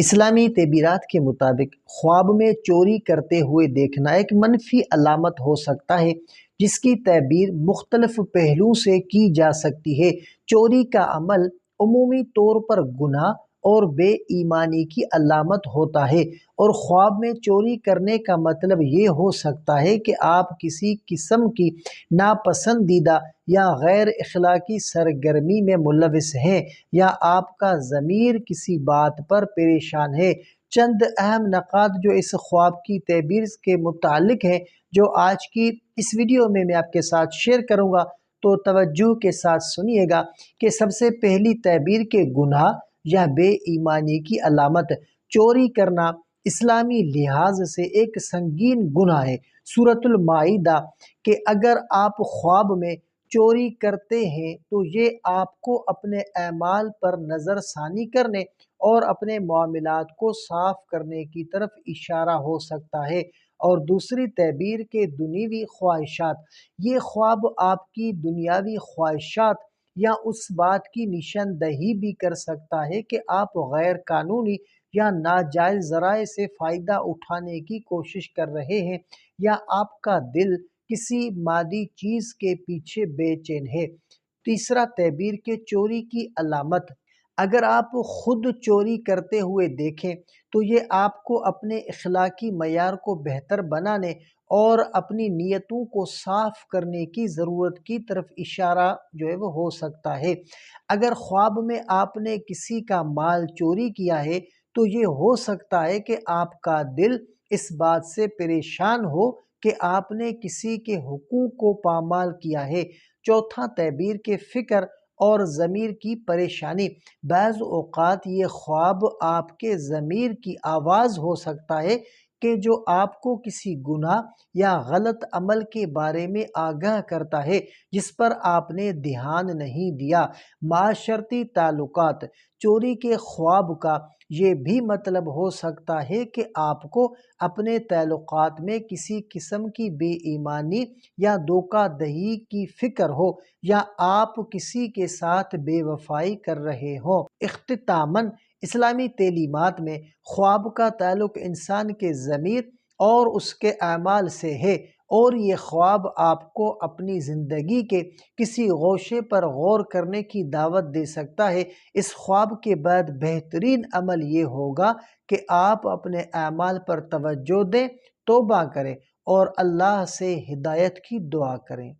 اسلامی تعبیرات کے مطابق خواب میں چوری کرتے ہوئے دیکھنا ایک منفی علامت ہو سکتا ہے جس کی تعبیر مختلف پہلوؤں سے کی جا سکتی ہے۔ چوری کا عمل عمومی طور پر گناہ اور بے ایمانی کی علامت ہوتا ہے، اور خواب میں چوری کرنے کا مطلب یہ ہو سکتا ہے کہ آپ کسی قسم کی ناپسندیدہ یا غیر اخلاقی سرگرمی میں ملوث ہیں، یا آپ کا ضمیر کسی بات پر پریشان ہے۔ چند اہم نکات جو اس خواب کی تعبیر کے متعلق ہیں، جو آج کی اس ویڈیو میں آپ کے ساتھ شیئر کروں گا، تو توجہ کے ساتھ سنیے گا کہ سب سے پہلی تعبیر کے گناہ یا بے ایمانی کی علامت۔ چوری کرنا اسلامی لحاظ سے ایک سنگین گناہ ہے۔ سورۃ المائدہ کہ اگر آپ خواب میں چوری کرتے ہیں تو یہ آپ کو اپنے اعمال پر نظر ثانی کرنے اور اپنے معاملات کو صاف کرنے کی طرف اشارہ ہو سکتا ہے۔ اور دوسری تعبیر کے دنیوی خواہشات، یہ خواب آپ کی دنیاوی خواہشات یا اس بات کی نشاندہی بھی کر سکتا ہے کہ آپ غیر قانونی یا ناجائز ذرائع سے فائدہ اٹھانے کی کوشش کر رہے ہیں، یا آپ کا دل کسی مادی چیز کے پیچھے بے چین ہے۔ تیسرا تعبیر کے چوری کی علامت، اگر آپ خود چوری کرتے ہوئے دیکھیں تو یہ آپ کو اپنے اخلاقی معیار کو بہتر بنانے اور اپنی نیتوں کو صاف کرنے کی ضرورت کی طرف اشارہ وہ ہو سکتا ہے۔ اگر خواب میں آپ نے کسی کا مال چوری کیا ہے تو یہ ہو سکتا ہے کہ آپ کا دل اس بات سے پریشان ہو کہ آپ نے کسی کے حقوق کو پامال کیا ہے۔ چوتھا تعبیر کے فکر اور ضمیر کی پریشانی، بعض اوقات یہ خواب آپ کے ضمیر کی آواز ہو سکتا ہے کہ جو آپ کو کسی گناہ یا غلط عمل کے بارے میں آگاہ کرتا ہے جس پر آپ نے دھیان نہیں دیا۔ معاشرتی تعلقات، چوری کے خواب کا یہ بھی مطلب ہو سکتا ہے کہ آپ کو اپنے تعلقات میں کسی قسم کی بے ایمانی یا دھوکہ دہی کی فکر ہو، یا آپ کسی کے ساتھ بے وفائی کر رہے ہوں۔ اختتاماً، اسلامی تعلیمات میں خواب کا تعلق انسان کے ضمیر اور اس کے اعمال سے ہے، اور یہ خواب آپ کو اپنی زندگی کے کسی گوشے پر غور کرنے کی دعوت دے سکتا ہے۔ اس خواب کے بعد بہترین عمل یہ ہوگا کہ آپ اپنے اعمال پر توجہ دیں، توبہ کریں اور اللہ سے ہدایت کی دعا کریں۔